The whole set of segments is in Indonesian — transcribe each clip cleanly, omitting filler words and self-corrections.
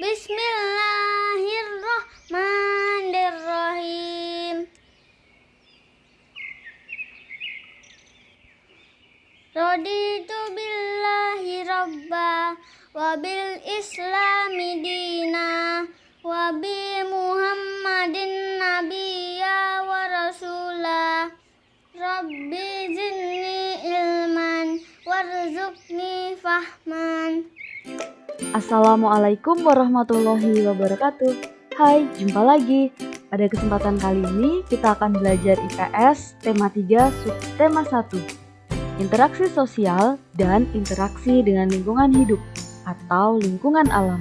Bismillahirrahmanirrahim. Raditu billahi rabba wa bil islami dina wa bi muhammadin nabiyya wa rasula. Rabbi zidni ilman warzuqni fahman. Assalamualaikum warahmatullahi wabarakatuh. Hai, jumpa lagi. Pada kesempatan kali ini kita akan belajar IPS tema 3 subtema 1. Interaksi sosial dan interaksi dengan lingkungan hidup atau lingkungan alam.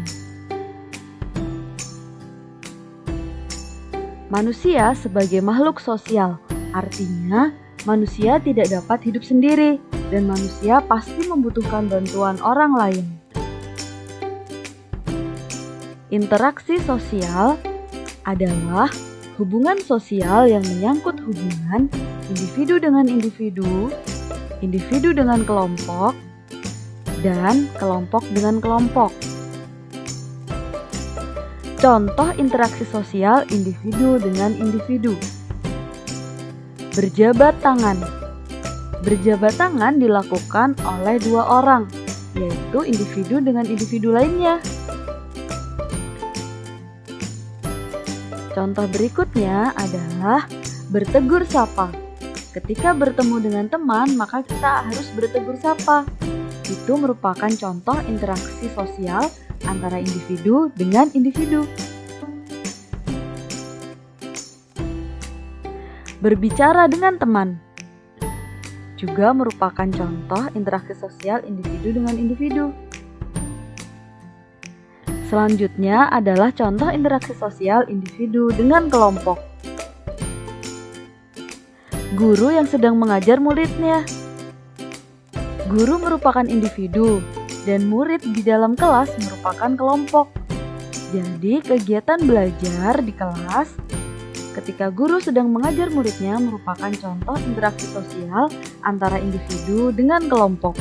Manusia sebagai makhluk sosial, artinya manusia tidak dapat hidup sendiri dan manusia pasti membutuhkan bantuan orang lain. Interaksi sosial adalah hubungan sosial yang menyangkut hubungan individu dengan individu, individu dengan kelompok, dan kelompok dengan kelompok. Contoh interaksi sosial individu dengan individu. Berjabat tangan. Berjabat tangan dilakukan oleh dua orang, yaitu individu dengan individu lainnya. Contoh berikutnya adalah bertegur sapa. Ketika bertemu dengan teman, maka kita harus bertegur sapa. Itu merupakan contoh interaksi sosial antara individu dengan individu. Berbicara dengan teman juga merupakan contoh interaksi sosial individu dengan individu. Selanjutnya adalah contoh interaksi sosial individu dengan kelompok. Guru yang sedang mengajar muridnya. Guru merupakan individu dan murid di dalam kelas merupakan kelompok. Jadi kegiatan belajar di kelas ketika guru sedang mengajar muridnya merupakan contoh interaksi sosial antara individu dengan kelompok.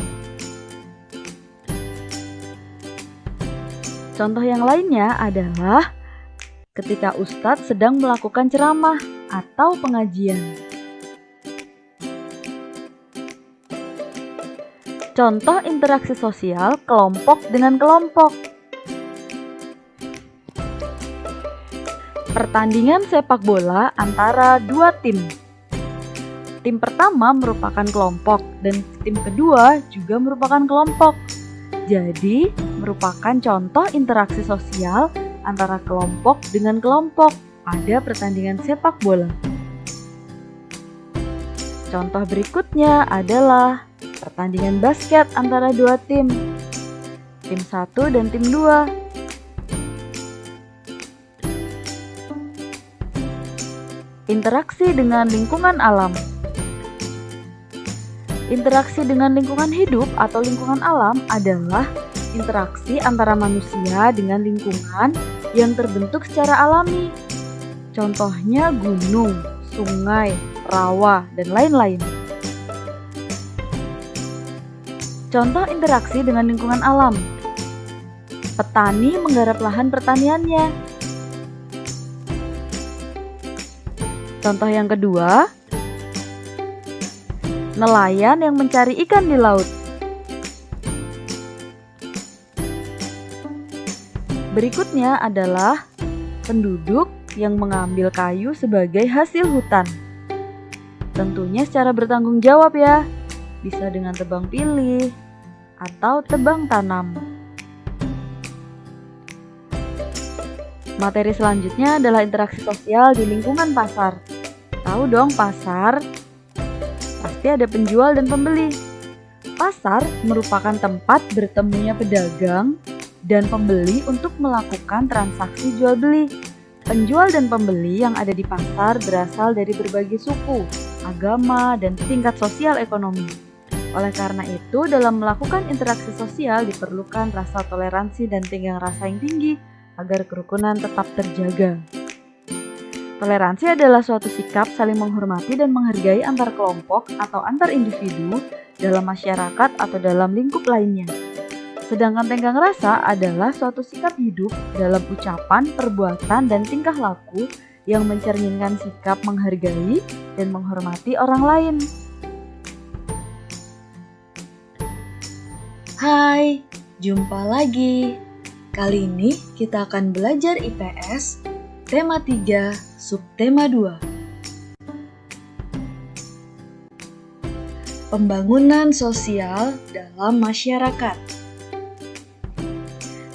Contoh yang lainnya adalah ketika ustadz sedang melakukan ceramah atau pengajian. Contoh interaksi sosial kelompok dengan kelompok. Pertandingan sepak bola antara dua tim. Tim pertama merupakan kelompok dan tim kedua juga merupakan kelompok. Jadi, merupakan contoh interaksi sosial antara kelompok dengan kelompok pada pertandingan sepak bola. Contoh berikutnya adalah pertandingan basket antara dua tim 1 dan tim 2. Interaksi dengan lingkungan alam. Interaksi dengan lingkungan hidup atau lingkungan alam adalah interaksi antara manusia dengan lingkungan yang terbentuk secara alami. Contohnya gunung, sungai, rawa, dan lain-lain. Contoh interaksi dengan lingkungan alam. Petani menggarap lahan pertaniannya. Contoh yang kedua, nelayan yang mencari ikan di laut. Berikutnya adalah penduduk yang mengambil kayu sebagai hasil hutan. Tentunya secara bertanggung jawab ya. Bisa dengan tebang pilih atau tebang tanam. Materi selanjutnya adalah interaksi sosial di lingkungan pasar. Tahu dong pasar? Pasti ada penjual dan pembeli. Pasar merupakan tempat bertemunya pedagang dan pembeli untuk melakukan transaksi jual beli. Penjual dan pembeli yang ada di pasar berasal dari berbagai suku, agama, dan tingkat sosial ekonomi. Oleh karena itu, dalam melakukan interaksi sosial diperlukan rasa toleransi dan tenggang rasa yang tinggi agar kerukunan tetap terjaga. Toleransi adalah suatu sikap saling menghormati dan menghargai antar kelompok atau antar individu dalam masyarakat atau dalam lingkup lainnya. Sedangkan tenggang rasa adalah suatu sikap hidup dalam ucapan, perbuatan, dan tingkah laku yang mencerminkan sikap menghargai dan menghormati orang lain. Hai, jumpa lagi. Kali ini kita akan belajar IPS, tema 3, subtema 2. Pembangunan sosial dalam masyarakat.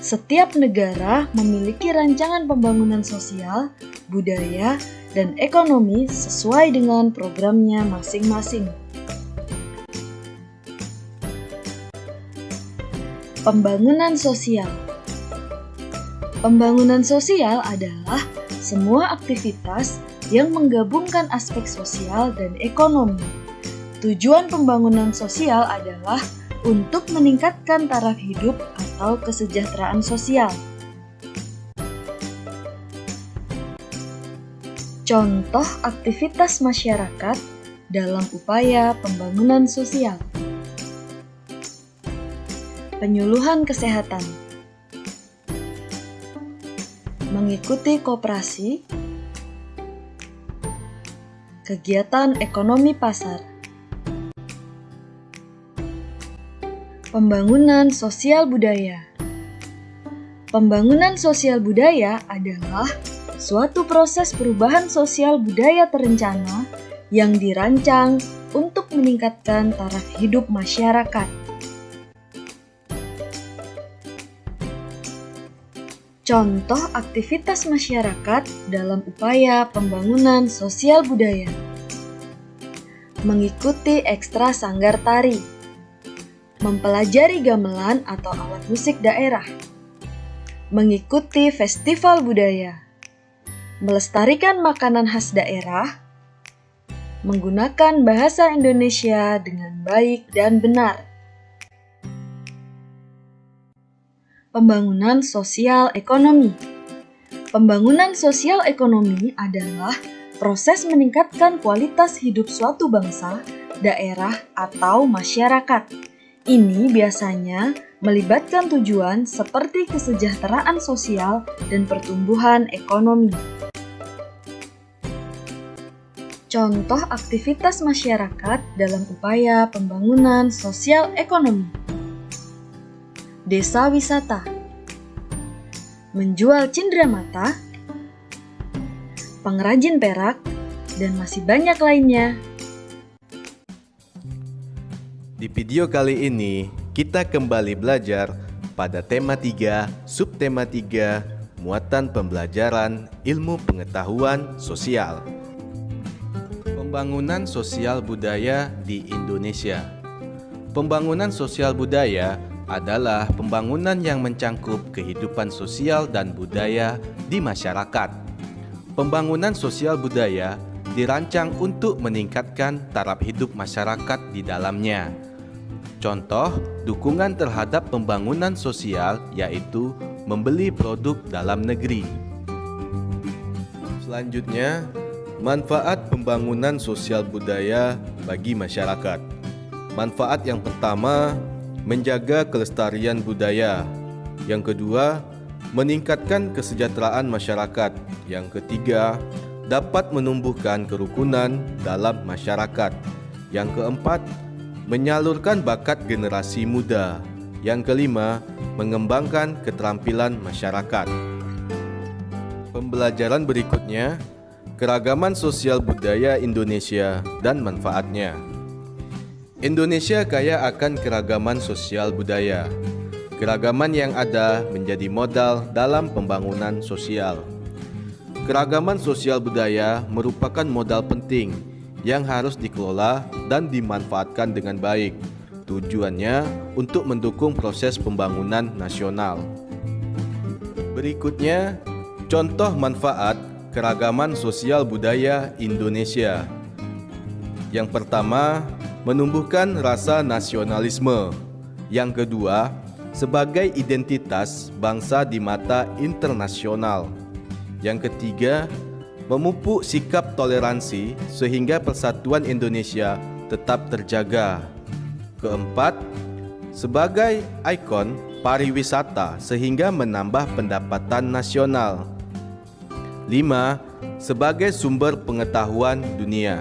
Setiap negara memiliki rancangan pembangunan sosial, budaya, dan ekonomi sesuai dengan programnya masing-masing. Pembangunan sosial. Pembangunan sosial adalah semua aktivitas yang menggabungkan aspek sosial dan ekonomi. Tujuan pembangunan sosial adalah untuk meningkatkan taraf hidup atau kesejahteraan sosial. Contoh aktivitas masyarakat dalam upaya pembangunan sosial. Penyuluhan kesehatan. Mengikuti koperasi. Kegiatan ekonomi pasar. Pembangunan sosial budaya. Pembangunan sosial budaya adalah suatu proses perubahan sosial budaya terencana yang dirancang untuk meningkatkan taraf hidup masyarakat. Contoh aktivitas masyarakat dalam upaya pembangunan sosial budaya. Mengikuti ekstra sanggar tari. Mempelajari gamelan atau alat musik daerah. Mengikuti festival budaya. Melestarikan makanan khas daerah. Menggunakan bahasa Indonesia dengan baik dan benar. Pembangunan sosial ekonomi. Pembangunan sosial ekonomi adalah proses meningkatkan kualitas hidup suatu bangsa, daerah, atau masyarakat. Ini biasanya melibatkan tujuan seperti kesejahteraan sosial dan pertumbuhan ekonomi. Contoh aktivitas masyarakat dalam upaya pembangunan sosial ekonomi. Desa wisata. Menjual cenderamata, pengrajin perak, dan masih banyak lainnya. Di video kali ini, kita kembali belajar pada tema 3, subtema 3, muatan pembelajaran ilmu pengetahuan sosial. Pembangunan sosial budaya di Indonesia. Pembangunan sosial budaya adalah pembangunan yang mencangkup kehidupan sosial dan budaya di masyarakat. Pembangunan sosial budaya dirancang untuk meningkatkan taraf hidup masyarakat di dalamnya. Contoh dukungan terhadap pembangunan sosial yaitu membeli produk dalam negeri. Selanjutnya, manfaat pembangunan sosial budaya bagi masyarakat. Manfaat yang pertama, menjaga kelestarian budaya. Yang kedua, meningkatkan kesejahteraan masyarakat. Yang ketiga, dapat menumbuhkan kerukunan dalam masyarakat. Yang keempat, menyalurkan bakat generasi muda. Yang kelima, mengembangkan keterampilan masyarakat. Pembelajaran berikutnya, keragaman sosial budaya Indonesia dan manfaatnya. Indonesia kaya akan keragaman sosial budaya. Keragaman yang ada menjadi modal dalam pembangunan sosial. Keragaman sosial budaya merupakan modal penting yang harus dikelola dan dimanfaatkan dengan baik. Tujuannya untuk mendukung proses pembangunan nasional. Berikutnya, contoh manfaat keragaman sosial budaya Indonesia. Yang pertama, menumbuhkan rasa nasionalisme. Yang kedua, sebagai identitas bangsa di mata internasional. Yang ketiga, memupuk sikap toleransi sehingga persatuan Indonesia tetap terjaga. Keempat, sebagai ikon pariwisata sehingga menambah pendapatan nasional. 5. Sebagai sumber pengetahuan dunia.